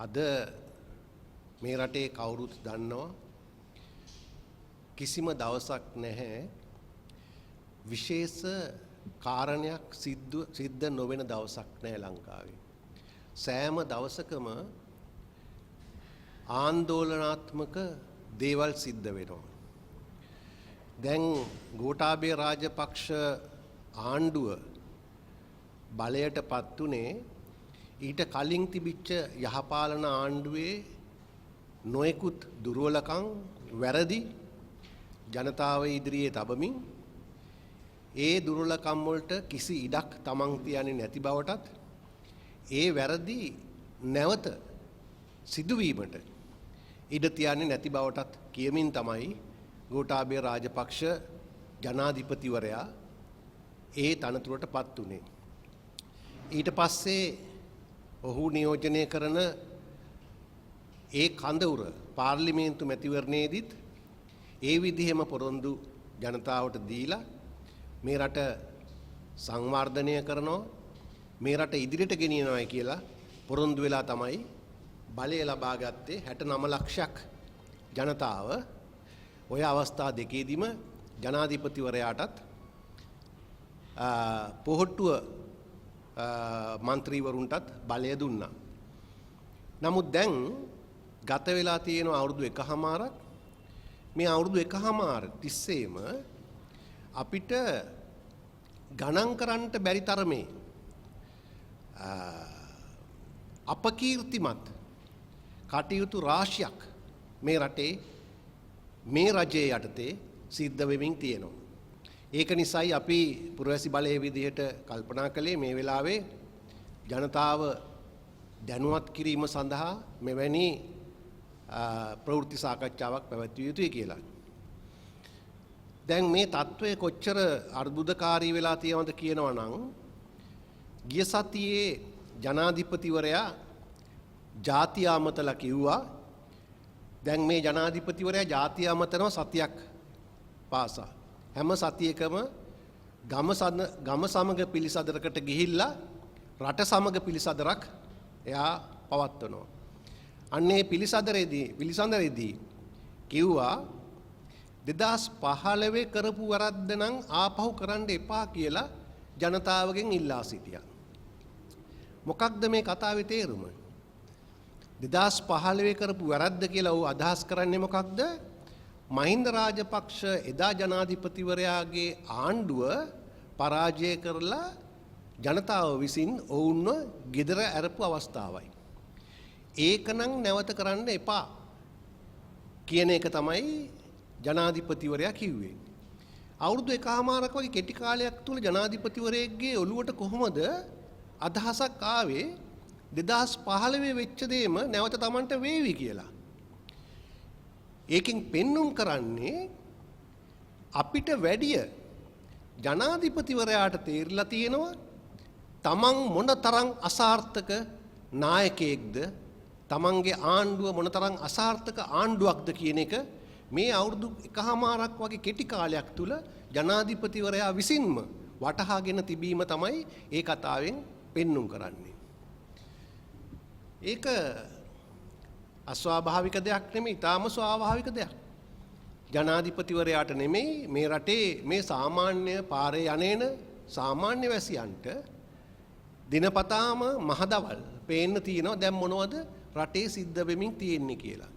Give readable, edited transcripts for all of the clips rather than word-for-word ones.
අද මේ රටේ කවුරුත් දන්නවා කිසිම දවසක් නැහැ විශේෂ කාරණයක් සිද්ධ නොවන දවසක් නැහැ ලංකාවේ. සෑම දවසකම ආందోලනාත්මක දේවල් සිද්ධ වෙනවා. දැන් ගෝඨාභය රාජපක්ෂ ආණ්ඩුව බලයටපත් උනේ ඊට කලින් තිබිච්ච යහපාලන ආණ්ඩුවේ නොයෙකුත් දුර්වලකම් වැරදි ජනතාව ඉදිරියේ තබමින් ඒ දුර්වලකම් වලට කිසි ඉඩක් තමන් තියන්නේ නැති බවටත් ඒ වැරදි නැවත සිදුවීමට ඉඩ තියන්නේ නැති බවටත් කියමින් තමයි ගෝඨාභය රාජපක්ෂ ජනාධිපතිවරයා ඒ තනතුරටපත් උනේ. ඊට පස්සේ ඔහු නියෝජනය කරන ඒ කඳවුර පාර්ලිමේන්තු මැතිවරණයේදීත් ඒ විදිහෙම පොරොන්දු ජනතාවට දීලා මේ රට සංවර්ධනය කරනවා මේ රට ඉදිරියට ගෙනියනවා කියලා පොරොන්දු වෙලා තමයි බලය ලබා ගත්තේ 69 ලක්ෂයක් ජනතාව. ඔය අවස්ථා දෙකේදීම ජනාධිපතිවරයාටත් පොහොට්ටුව මන්ත්‍රීවරුන්ටත් බලය දුන්නා. නමුත් දැන් ගත වෙලා තියෙන අවුරුදු එකහමාරක් මේ අවුරුදු එකහමාර තිස්සේම අපිට ගණන් කරන්නට බැරි තරමේ අපකීර්තිමත් කටයුතු රාශියක් මේ රටේ මේ රජයේ යටතේ සිද්ධ වෙමින් තියෙනවා. ඒක නිසායි අපි පුරවැසි බලයේ විදිහට කල්පනා කළේ මේ වෙලාවේ ජනතාව දැනුවත් කිරීම සඳහා මෙවැනි ප්‍රවෘත්ති සාකච්ඡාවක් පැවැත්විය යුතුයි කියලා. දැන් මේ තත්ත්වය කොච්චර අර්බුදකාරී වෙලා තියෙනවද කියනවා නම් ගිය සතියේ ජනාධිපතිවරයා ජාතිය අමතලා කිව්වා දැන් මේ ජනාධිපතිවරයා ජාතිය අමතනවා සතියක් පාසා හැම සතියකම ගම සමග පිළිසදරකට ගිහිල්ලා රට සමග පිළිසදරක් එයා පවත්වනවා. අන්නේ පිළිසඳරේදී කිව්වා 2015 කරපු වරද්ද නම් ආපහු කරන්න එපා කියලා ජනතාවගෙන් ඉල්ලා සිටියා. මොකක්ද මේ කතාවේ තේරුම? 2015 කරපු වැරද්ද කියලා ඌ අදහස් කරන්නේ මොකක්ද? මහින්ද රාජපක්ෂ එදා ජනාධිපතිවරයාගේ ආණ්ඩුව පරාජය කරලා ජනතාව විසින් ඔවුන්ව ගෙදර ඇරපු අවස්ථාවයි. ඒකනම් නැවත කරන්න එපා කියන එක තමයි ජනාධිපතිවරයා කිව්වේ. අවුරුදු එකහමාරක් වගේ කෙටි කාලයක් තුල ජනාධිපතිවරයෙක්ගේ ඔළුවට කොහොමද අදහසක් ආවේ 2015 වෙච්ච දේම නැවත Tamanට වේවි කියලා. ඒකෙන් පෙන්눔 කරන්නේ අපිට වැඩිය ජනාධිපතිවරයාට තේරිලා තියෙනවා Taman මොනතරම් අසාර්ථක නායකයෙක්ද Tamanගේ ආණ්ඩුව මොනතරම් අසාර්ථක ආණ්ඩුවක්ද කියන එක මේ අවුරුදු එකහමාරක් වගේ කෙටි කාලයක් තුල ජනාධිපතිවරයා විසින්ම වටහාගෙන තිබීම තමයි ඒ කතාවෙන් පෙන්눔 කරන්නේ. ඒක අස්වාභාවික දෙයක් නෙමෙයි, ඊටාම ස්වාභාවික දෙයක්. ජනාධිපතිවරයාට නෙමෙයි මේ රටේ මේ සාමාන්‍ය පාරේ යන්නේන සාමාන්‍ය වැසියන්ට දිනපතාම මහදවල් පේන්න තියෙනවා දැන් මොනවද රටේ සිද්ධ වෙමින් තියෙන්නේ කියලා.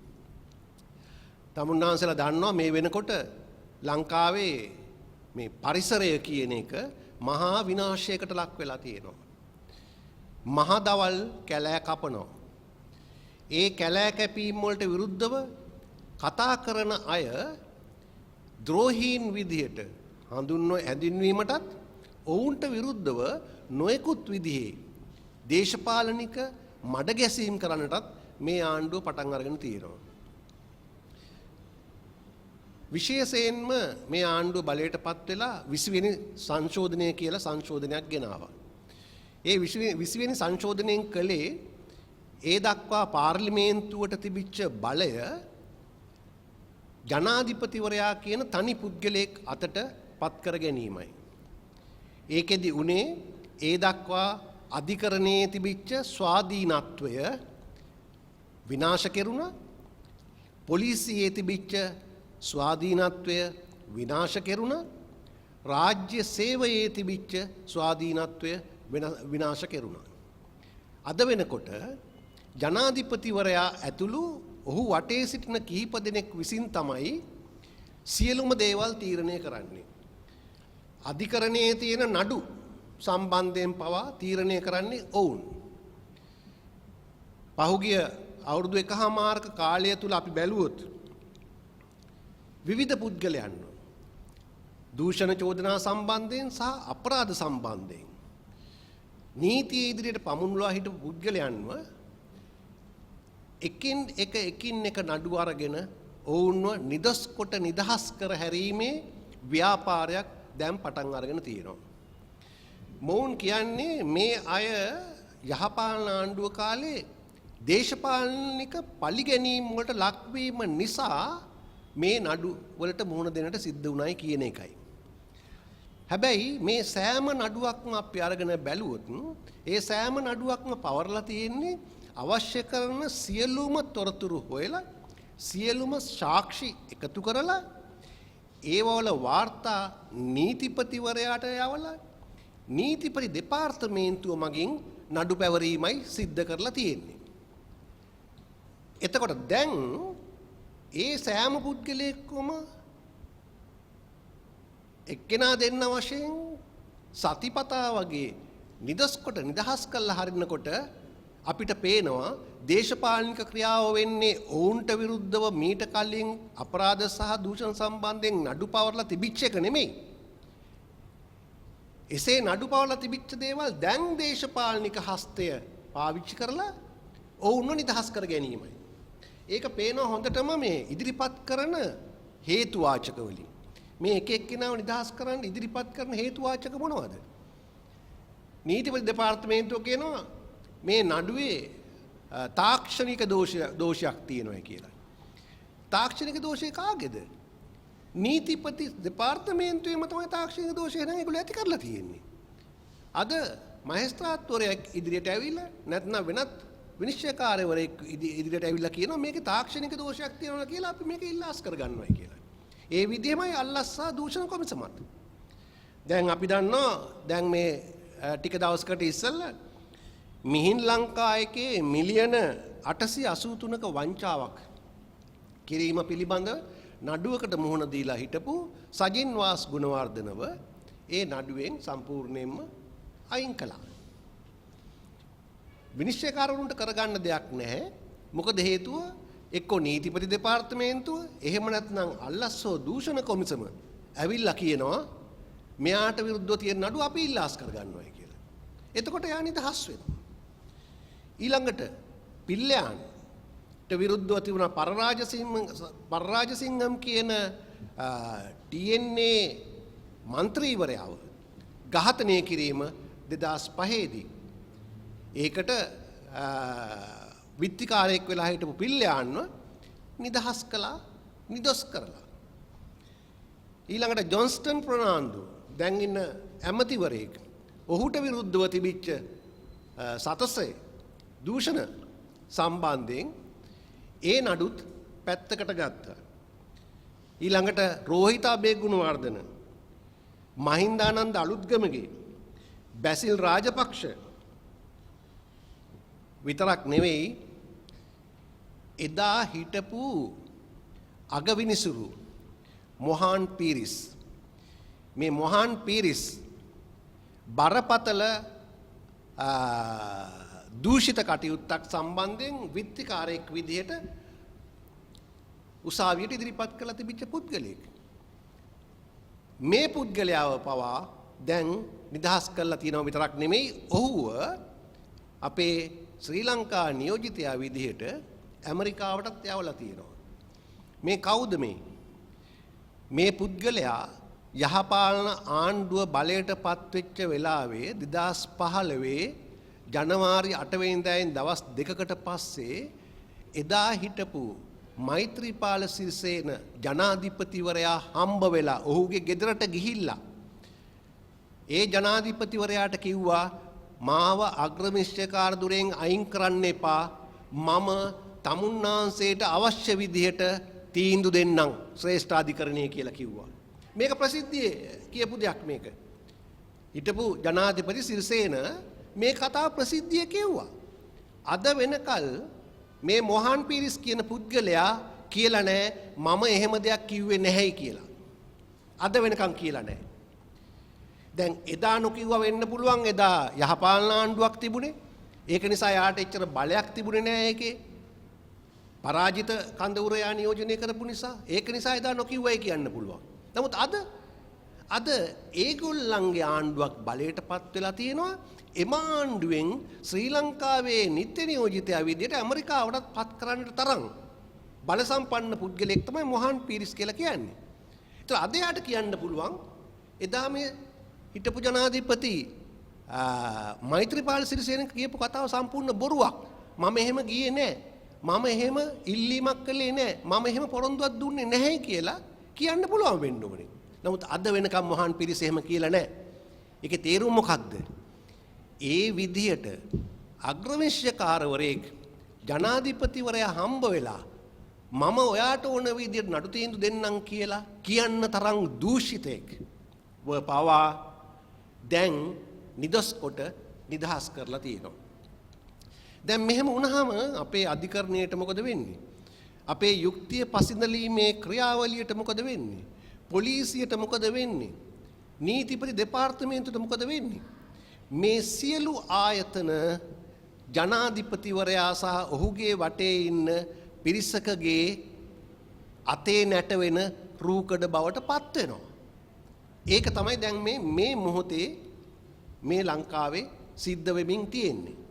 තමුන්නාන්සලා දන්නවා මේ වෙනකොට ලංකාවේ මේ පරිසරය කියන එක මහා විනාශයකට ලක් වෙලා තියෙනවා. මහදවල් කැලෑ කපනවා. ඒ කැලෑ කැපීම් වලට විරුද්ධව කතා කරන අය ද්‍රෝහීන් විදිහට හැඳින්වීමටත් ඔවුන්ට විරුද්ධව නොයෙකුත් විදිහේ දේශපාලනික මඩ ගැසීම් කරන්නටත් මේ ආණ්ඩුව පටන් අරගෙන තියෙනවා. විශේෂයෙන්ම මේ ආණ්ඩුව බලයටපත් වෙලා 20 වෙනි සංශෝධනය කියලා සංශෝධනයක් ගෙනාවා. ඒ 20 වෙනි සංශෝධනයෙන් කළේ ඒ දක්වා පාර්ලිමේන්තුවට තිබිච්ච බලය ජනාධිපතිවරයා කියන තනි පුද්ගලයෙක් අතට පත් කර ගැනීමයි. ඒකෙදි උනේ ඒ දක්වා අධිකරණයේ තිබිච්ච ස්වාධීනත්වය විනාශ කෙරුණා. පොලිසියේ තිබිච්ච ස්වාධීනත්වය විනාශ කෙරුණා. රාජ්‍ය සේවයේ තිබිච්ච ස්වාධීනත්වය විනාශ කෙරුණා. අද වෙනකොට ජනාධිපතිවරයා ඇතුළු ඔහු වටේ සිටින කිහිප දෙනෙක් විසින් තමයි සියලුම දේවල් තීරණය කරන්නේ. අධිකරණයේ තියෙන නඩු සම්බන්ධයෙන් පවා තීරණය කරන්නේ ඔවුන්. පහුගිය අවුරුදු 1.5 කාලය තුල අපි බැලුවොත් විවිධ පුද්ගලයන්ව දූෂණ චෝදනා සම්බන්ධයෙන් සහ අපරාධ සම්බන්ධයෙන් නීතිය ඉදිරියට පමුණුලා හිටපු පුද්ගලයන්ව එකින් එක නඩු අරගෙන ඔවුන්ව නිදොස් කොට නිදහස් කර හැරීමේ ව්‍යාපාරයක් දැන් පටන් අරගෙන තියෙනවා. මොවුන් කියන්නේ මේ අය යහපාලන ආණ්ඩුව කාලේ දේශපාලනික පලිගැනීම් වලට ලක්වීම නිසා මේ නඩු වලට මුහුණ දෙන්නට සිද්ධ වුණයි කියන එකයි. හැබැයි මේ සෑම නඩුවක්ම අපි අරගෙන බැලුවොත් ඒ සෑම නඩුවක්ම පවර්ලා තියෙන්නේ අවශ්‍ය කරන සියලුම තොරතුරු හොයලා සියලුම සාක්ෂි එකතු කරලා ඒවවල වාර්තා නීතිපතිවරයාට යවලා නීතිපති දෙපාර්තමේන්තුව මගින් නඩු පැවරීමයි සිද්ධ කරලා තියෙන්නේ. එතකොට දැන් ඒ සෑම පුද්ගලයෙක්ම එක්කෙනා දෙන්න වශයෙන් සතිපතා වගේ නිදස් කොට නිදහස් කරලා හරිනකොට අපිට පේනවා දේශපාලනික ක්‍රියාව වෙන්නේ ඔවුන්ට විරුද්ධව මීට කලින් අපරාධ සහ දූෂණ සම්බන්ධයෙන් නඩු පවර්ලා තිබිච්ච එක නෙමෙයි. එසේ නඩු පවර්ලා තිබිච්ච දේවල් දැන් දේශපාලනික හස්තය පාවිච්චි කරලා ඔවුන්ව නිදහස් කර ගැනීමයි. ඒක පේනවා හොඳටම මේ ඉදිරිපත් කරන හේතුවාචක වලින්. මේ එක එක්කෙනාව නිදහස් කරන්න ඉදිරිපත් කරන හේතුවාචක මොනවද? නීතිපති දෙපාර්තමේන්තුව කියනවා මේ නඩුවේ තාක්ෂණික දෝෂයක් තියෙනවා කියලා. තාක්ෂණික දෝෂය කාගේද? නීතිපති දෙපාර්තමේන්තුවේම තමයි තාක්ෂණික දෝෂය නම් ඒගොල්ලෝ ඇති කරලා තියෙන්නේ. අද මහේස්ත්‍රාත්වරයෙක් ඉදිරියට ඇවිල්ලා නැත්නම් වෙනත් විනිශ්චයකාරවරයෙක් ඉදිරියට ඇවිල්ලා කියනවා මේකේ තාක්ෂණික දෝෂයක් තියෙනවා කියලා අපි මේක ඉල්ලාස් කරගන්නවායි කියලා. ඒ විදිහමයි අල්ලස්සා දූෂණ කොමිසමත්. දැන් අපි දන්නවා දැන් මේ ටික දවස්කට ඉස්සෙල්ලා මිහින් ලංකා එකේ මිලියන 883ක වංචාවක් කිරීම පිළිබඳ නඩුවකට මුහුණ දීලා හිටපු සජින් වාස් ගුණවර්ධනව ඒ නඩුවෙන් සම්පූර්ණයෙන්ම අයින් කළා. විනිශ්චයකාරවරුන්ට කරගන්න දෙයක් නැහැ. මොකද හේතුව එක්කෝ නීතිපති දෙපාර්තමේන්තුව එහෙම නැත්නම් අල්ලස්සෝ දූෂණ කොමිසම ඇවිල්ලා කියනවා මෙයාට විරුද්ධව තියෙන නඩුව අපි ඉල්ලාස් කරගන්නවායි කියලා. එතකොට යා නිදහස් වෙනවා. ඊළඟට පිල්ලයන්ට විරුද්ධව තිබුණ පරරාජසිංහම් කියන TNA මන්ත්‍රීවරයාව ඝාතනය කිරීම 2005 දී ඒකට විත්තිකාරයෙක් වෙලා හිටපු පිල්ලයන්ව නිදහස් කළා, නිදොස් කරලා. ඊළඟට ජොන්ස්ටන් ප්‍රනාන්දු දැන් ඉන්න ඇමතිවරයෙක් ඔහුට විරුද්ධව තිබිච්ච සතසේ දූෂණ සම්බන්ධයෙන් ඒ නඩුත් පැත්තකට ගත්තා. ඊළඟට රෝහිතා බේගුණවර්ධන, මහින්දානන්ද අලුත්ගමගේ, බැසිල් රාජපක්ෂ විතරක් නෙවෙයි එදා හිටපු අගවිනිසුරු මොහාන් පීරිස්, මේ මොහාන් පීරිස් බරපතල දූෂිත කටයුත්තක් සම්බන්ධයෙන් විත්තිකාරයෙක් විදිහට උසාවියට ඉදිරිපත් කළ තිබිච්ච පුද්ගලයෙක්. මේ පුද්ගලයාව පවා දැන් නිදහස් කරලා තියෙනවා විතරක් නෙමෙයි ඔහුව අපේ ශ්‍රී ලංකා නියෝජිතයා විදිහට ඇමරිකාවටත් යවලා තියෙනවා. මේ කවුද මේ? මේ පුද්ගලයා යහපාලන ආණ්ඩුව බලයට පත්වෙච්ච වෙලාවේ 2015 ජනවාරි 8 වෙනිදායෙන් දවස් දෙකකට පස්සේ එදා හිටපු මෛත්‍රීපාල සිරිසේන ජනාධිපතිවරයා හම්බ වෙලා ඔහුගේ ගෙදරට ගිහිල්ලා ඒ ජනාධිපතිවරයාට කිව්වා මාව අග්‍රමිශ්‍රකාර දුරෙන් අයින් කරන්න එපා, මම තමුන්නාන්සේට අවශ්‍ය විදිහට තීන්දුව දෙන්නම් ශ්‍රේෂ්ඨාධිකරණය කියලා කිව්වා. මේක ප්‍රසිද්ධියේ කියපු දෙයක් මේක. හිටපු ජනාධිපති සිරිසේන මේ කතාව ප්‍රසිද්ධියේ කිව්වා. අද වෙනකල් මේ මොහාන් පීරිස් කියන පුද්ගලයා කියලා නැහැ මම එහෙම දෙයක් කිව්වේ නැහැයි කියලා. අද වෙනකන් කියලා නැහැ. දැන් එදා නොකියුවා වෙන්න පුළුවන් එදා යහපාලන ආණ්ඩුවක් තිබුණේ. ඒක නිසා යාට එච්චර බලයක් තිබුණේ නැහැ ඒකේ. පරාජිත කන්දවුරයා නියෝජනය කරපු නිසා ඒක නිසා එදා නොකියුවයි කියන්න පුළුවන්. නමුත් අද ඒගොල්ලන්ගේ ආණ්ඩුවක් බලයටපත් වෙලා තියෙනවා. එම ආණ්ඩුවෙන් ශ්‍රී ලංකාවේ නිත්‍ය නියෝජිතයා විදිහට ඇමරිකාවටත් පත් කරන්නට තරම් බල සම්පන්න පුද්ගලයෙක් තමයි මොහාන් පීරිස් කියලා කියන්නේ. ඒතර අද යාට කියන්න පුළුවන් එදා මේ හිටපු ජනාධිපති මෛත්‍රීපාල සිරිසේන කියපු කතාව සම්පූර්ණ බොරුවක්. මම එහෙම ගියේ නැහැ. මම එහෙම ඉල්ලීමක් කළේ නැහැ. මම එහෙම පොරොන්දුවක් දුන්නේ නැහැ කියලා කියන්න පුළුවන් වෙන්න ඕනේ. නමුත් අද වෙනකම් මොහාන් පීරිස් එහෙම කියලා නැහැ. ඒකේ තේරුම මොකක්ද? ඒ විදිහට අග්‍රවංශකාරවරයෙක් ජනාධිපතිවරයා හම්බ වෙලා මම ඔයාට ඕන විදිහට නඩු තීන්දුව දෙන්නම් කියලා කියන්න තරම් දූෂිතෙක් පවා දැන් නිදොස් කොට නිදහස් කරලා තියෙනවා. දැන් මෙහෙම වුණාම අපේ අධිකරණයට මොකද වෙන්නේ? අපේ යුක්තිය පසිඳලීමේ ක්‍රියාවලියට මොකද වෙන්නේ? පොලිසියට මොකද වෙන්නේ? නීතිපති දෙපාර්තමේන්තුවට මොකද වෙන්නේ? මේ සියලු ආයතන ජනාධිපතිවරයා සහ ඔහුගේ වටේ ඉන්න පිරිසකගේ අතේ නැට වෙන රූකඩ බවට පත් වෙනවා. ඒක තමයි දැන් මේ මොහොතේ මේ ලංකාවේ සිද්ධ වෙමින් තියෙන්නේ.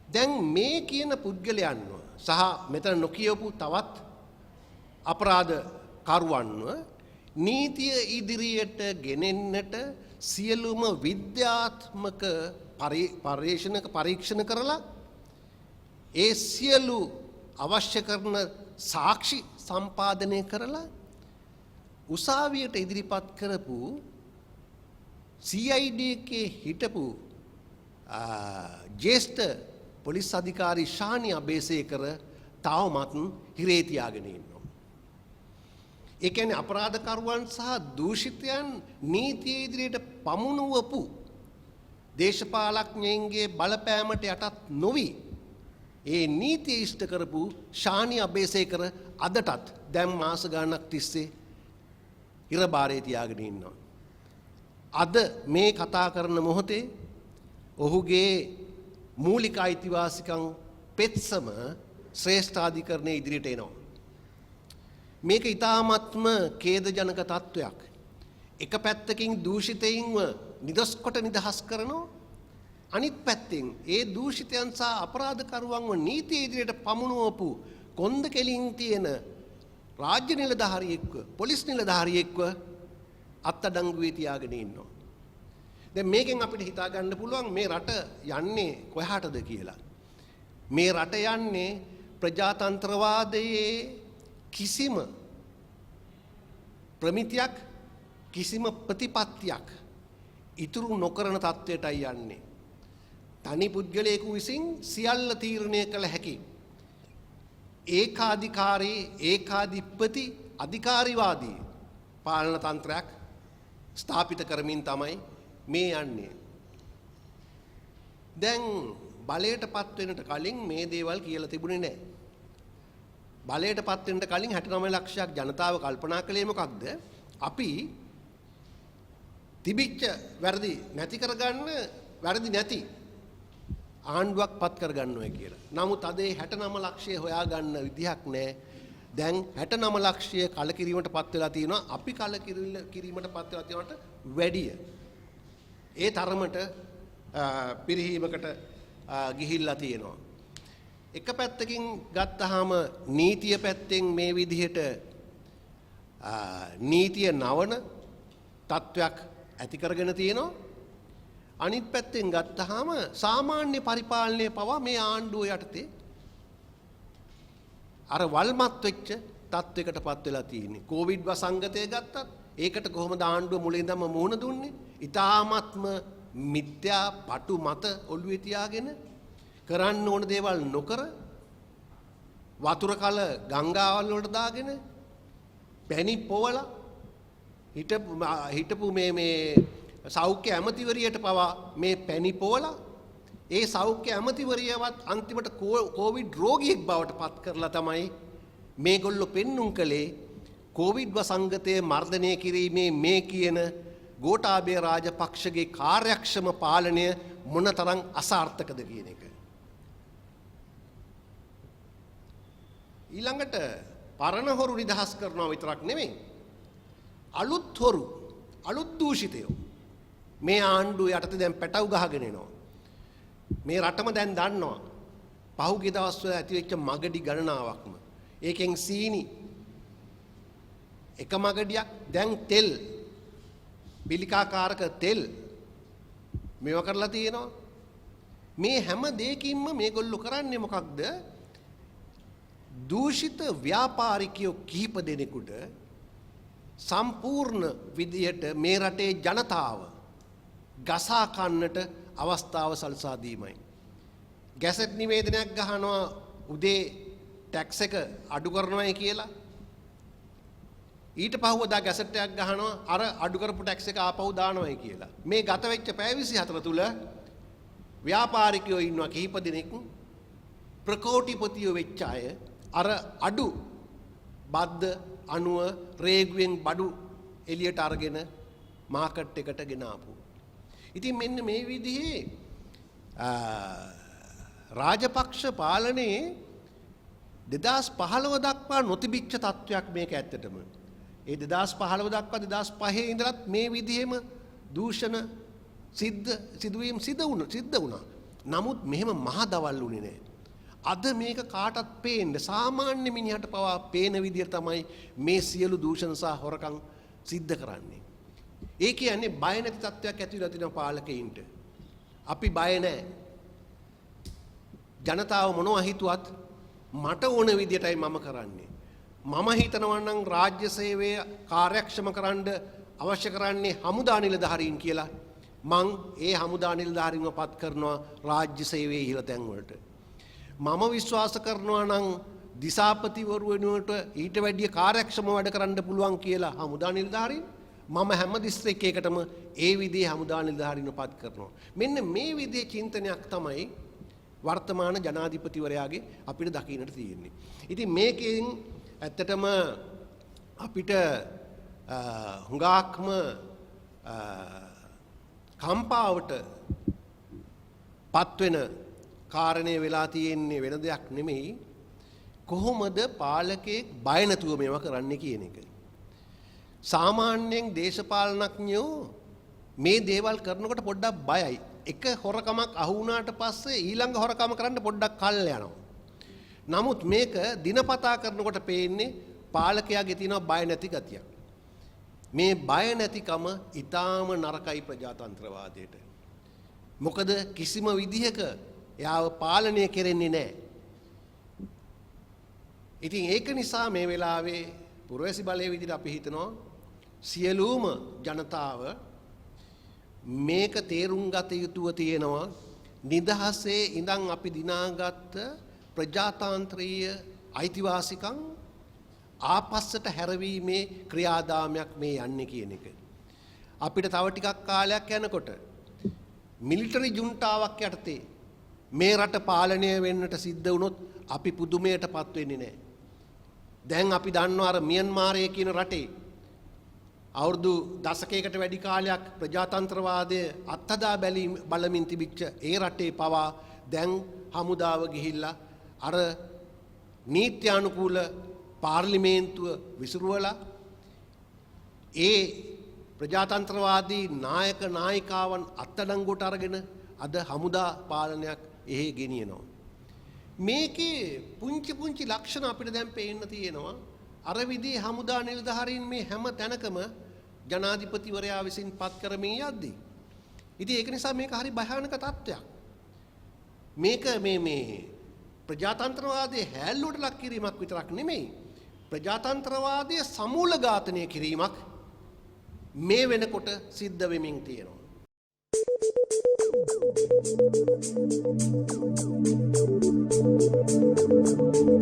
දැන් මේ කියන පුද්ගලයන්ව සහ මෙතන නොකියපු තවත් අපරාධ කරුවන්ව නීතිය ඉදිරියට ගෙනෙන්නට සියලුම විද්‍යාත්මක පරීක්ෂණ කරලා ඒ සියලු අවශ්‍ය කරන සාක්ෂි සම්පාදනය කරලා උසාවියට ඉදිරිපත් කරපු CID එකේ හිටපු ජ්‍යෙෂ්ඨ පොලිස් අධිකාරී ශානි අබේසේකර තවමත් හිරේ තියාගෙන ඉන්නවා. ඒ කියන්නේ අපරාධකරුවන් සහ දූෂිතයන් නීතිය ඉදිරියට පමුණුවපු දේශපාලඥයින්ගේ බලපෑමට යටත් නොවි ඒ නීතිය ඉෂ්ට කරපු ශානි අබේසේකර අදටත් දැන් මාස ගාණක් තිස්සේ ඉරබාරේ තියාගෙන ඉන්නවා. අද මේ කතා කරන මොහොතේ ඔහුගේ මූලික අයිතිවාසිකම් පෙත්සම ශ්‍රේෂ්ඨාධිකරණයේ ඉදිරියට එනවා. මේක ඊ타ත්ම ඛේදජනක තත්වයක්. එක පැත්තකින් දූෂිතයින්ව නිදොස් කොට නිදහස් කරනවා. අනිත් පැත්තෙන් ඒ දූෂිතයන් සහ අපරාධකරුවන්ව නීතිය ඉදිරියට පමුණුවපු කොන්ද කෙලින් තියෙන රාජ්‍ය නිලධාරියෙක්ව පොලිස් නිලධාරියෙක්ව අත්අඩංගුවේ තියාගෙන ඉන්නවා. දැන් මේකෙන් අපිට හිතා ගන්න පුළුවන් මේ රට යන්නේ කොහාටද කියලා. මේ රට යන්නේ ප්‍රජාතන්ත්‍රවාදයේ කිසිම ප්‍රමිතියක් කිසිම ප්‍රතිපත්තියක් ඉතුරු නොකරන තත්වයටයි යන්නේ. තනි පුද්ගලයෙකු විසින් සියල්ල තීරණය කළ හැකි ඒකාධිකාරී ඒකාධිපති අධිකාරිවාදී පාලන තන්ත්‍රයක් ස්ථාපිත කරමින් තමයි මේ යන්නේ. දැන් බලයටපත් වෙනට කලින් මේ දේවල් කියලා තිබුණේ නැහැ. බලයටපත් වෙනට කලින් 69 ලක්ෂයක් ජනතාව කල්පනා කළේ මොකක්ද? අපි තිබිච්ච වැරදි නැති කරගන්න වැරදි නැති ආණ්ඩුවක් පත් කරගන්න ඕය කියලා. නමුත් අද 69 ලක්ෂය හොයාගන්න විදිහක් නැහැ. දැන් 69 ලක්ෂය කලකිරීමට පත් වෙලා තියෙනවා. අපි කලකිරීමට පත් වෙලා තියෙනවට වැඩිය. ඒ තරමට පිරිහීමකට ගිහිල්ලා තියෙනවා. එක පැත්තකින් ගත්තාම නීතිය පැත්තෙන් මේ විදිහට නීතිය නවන තත්වයක් ඇති කරගෙන තියෙනවා. අනිත් පැත්තෙන් ගත්තාම සාමාන්‍ය පරිපාලනය පවා මේ ආණ්ඩුව යටතේ අර වල්මත් වෙච්ච තත්වයකටපත් වෙලා තියෙන්නේ. කොවිඩ් වසංගතය ගත්තත් ඒකට කොහොමද ආණ්ඩුව මුලින් ඉඳන්ම මුහුණ දුන්නේ? ඊ타ත්ම මිත්‍යා පටු මත ඔළුවේ තියාගෙන කරන්න ඕන දේවල් නොකර වතුර කල ගංගාවල් වලට දාගෙන පැණි පොවලා හිටපු මේ සෞඛ්‍ය ඇමතිවරියට පවා මේ පැණි පොවලා ඒ සෞඛ්‍ය ඇමතිවරියවත් අන්තිමට කොවිඩ් රෝගියෙක් බවට පත් කරලා තමයි මේගොල්ලෝ පෙන්눔 කළේ කොවිඩ් වසංගතය මර්ධනය කිරීමේ මේ කියන ගෝඨාභය රාජපක්ෂගේ කාර්යක්ෂම පාලනය මොනතරම් අසාර්ථකද කියන එක. ඊළඟට පරණ හොරු නිදහස් කරනවා විතරක් නෙමෙයි අලුත් හොරු අලුත් දූෂිතයෝ මේ ආණ්ඩුව යටතේ දැන් පැටව ගහගෙන එනවා. මේ රටම දැන් දන්නවා පහුගිය දවස්වල ඇතිවෙච්ච මගඩි ගණනාවක්ම. ඒකෙන් සීනි එක මගඩියක් දැන් තෙල් පිළිකාකාරක තෙල් මේව කරලා තියෙනවා. මේ හැම දෙයකින්ම මේගොල්ලෝ කරන්නේ මොකක්ද? දූෂිත ව්‍යාපාරිකයෝ කිහිප දෙනෙකුට සම්පූර්ණ විදියට මේ රටේ ජනතාව ගසා කන්නට අවස්ථාව සලසා දීමයි. ගැසට් නිවේදනයක් ගහනවා උදේ ටැක්ස් එක අඩු කරනවායි කියලා. ඊට පහුවදා ගැසට් එකක් ගහනවා අර අඩු කරපු ටැක්ස් එක ආපහු දානවායි කියලා. මේ ගත වෙච්ච පැය 24 තුල ව්‍යාපාරිකයෝ ඉන්නවා කිහිප දෙනෙක් ප්‍රකෝටිපතියෝ වෙච්ච අය අර අඩු බද්ද අණුව රේගුවෙන් බඩු එළියට අරගෙන මාකට් එකට ගෙන ආපු. ඉතින් මෙන්න මේ විදිහේ රාජපක්ෂ පාලනයේ 2015 දක්වා නොතිබිච්ච තත්වයක් මේක ඇත්තටම. ඒ 2015 දක්වා 2005 ඉඳලත් මේ විදිහෙම දූෂණ සිදුවීම් සිද්ධ වුණා. නමුත් මෙහෙම මහ දවල් උනේ නැහැ. අද මේක කාටත් පේන්නේ සාමාන්‍ය මිනිහට පවා පේන විදියට තමයි මේ සියලු දූෂණ සහ හොරකම් සිද්ධ කරන්නේ. ඒ කියන්නේ බය නැති තත්වයක් ඇති වෙලා තියෙනවා පාලකයින්ට. අපි බය නැහැ. ජනතාව මොනවා හිතුවත් මට ඕන විදියටයි මම කරන්නේ. මම හිතනවා නම් රාජ්‍ය සේවය කාර්යක්ෂම කරන්න අවශ්‍ය කරන්නේ හමුදා නිලධාරීන් කියලා. මං ඒ හමුදා නිලධාරීන්ව පත් කරනවා රාජ්‍ය සේවයේ ඉහළ තැන් වලට. මම විශ්වාස කරනවා නම් දිසාපතිවරු වෙනුවට ඊට වැඩිය කාර්යක්ෂම වැඩ කරන්න පුළුවන් කියලා හමුදා නිලධාරීන් මම හැම දිස්ත්‍රික්කයකටම ඒ විදිහේ හමුදා නිලධාරීන්ව පත් කරනවා. මෙන්න මේ විදිහේ චින්තනයක් තමයි වර්තමාන ජනාධිපතිවරයාගේ අපිට දකින්නට තියෙන්නේ. ඉතින් මේකෙන් ඇත්තටම අපිට හුඟක්ම කම්පාවට පත්වෙන කාරණය වෙලා තියෙන්නේ වෙන දෙයක් නෙමෙයි කොහොමද පාලකයෙක් බය නැතුව මේවා කරන්නේ කියන එක. සාමාන්‍යයෙන් දේශපාලනඥයෝ මේ දේවල් කරනකොට පොඩ්ඩක් බයයි. එක හොරකමක් අහු වුණාට පස්සේ ඊළඟ හොරකම කරන්න පොඩ්ඩක් කල් යනවා. නමුත් මේක දිනපතා කරනකොට පේන්නේ පාලකයාගේ තියෙන බය නැති ගතියක්. මේ බය නැතිකම ඊටාම නරකයි ප්‍රජාතන්ත්‍රවාදයට. මොකද කිසිම විදිහක එයාව පාලනය කෙරෙන්නේ නැහැ. ඉතින් ඒක නිසා මේ වෙලාවේ පුරවැසි බලයේ විදිහට අපි හිතනවා සියලුම ජනතාව මේක තේරුම් ගත යුතුව තියෙනවා නිදහසේ ඉඳන් අපි දිනාගත්ත ප්‍රජාතාන්ත්‍රීය අයිතිවාසිකම් ආපස්සට හැරවීමේ ක්‍රියාදාමයක් මේ යන්නේ කියන එක. අපිට තව ටිකක් කාලයක් යනකොට මිලිටරි ජුන්ටාවක් යටතේ මේ රට පාලනය වෙන්නට සිද්ධ වුණොත් අපි පුදුමයටපත් වෙන්නේ නැහැ. දැන් අපි දන්නවා අර මියන්මාරයේ කියන රටේ අවුරුදු දශකයකට වැඩි කාලයක් ප්‍රජාතන්ත්‍රවාදය අත්හදා බලමින් තිබිච්ච ඒ රටේ පවා දැන් හමුදාව ගිහිල්ලා අර නීත්‍යානුකූල පාර්ලිමේන්තුව විසිරුවලා ඒ ප්‍රජාතන්ත්‍රවාදී නායක නායිකාවන් අත්අඩංගුවට අරගෙන අද හමුදා පාලනයක් එහෙ ගෙනියනවා. මේකේ පුංචි ලක්ෂණ අපිට දැන් පේන්න තියෙනවා. අර විදිහේ හමුදා නිලධාරීන් මේ හැම තැනකම ජනාධිපතිවරයා විසින් පත් කරමින් යද්දී. ඉතින් ඒක නිසා මේක හරි භයානක තත්ත්වයක්. මේක මේ ප්‍රජාතන්ත්‍රවාදයේ හැල්ලුවට ලක් කිරීමක් විතරක් නෙමෙයි. ප්‍රජාතන්ත්‍රවාදයේ සමූල ඝාතනය කිරීමක් මේ වෙනකොට සිද්ධ වෙමින් තියෙනවා. Thank you.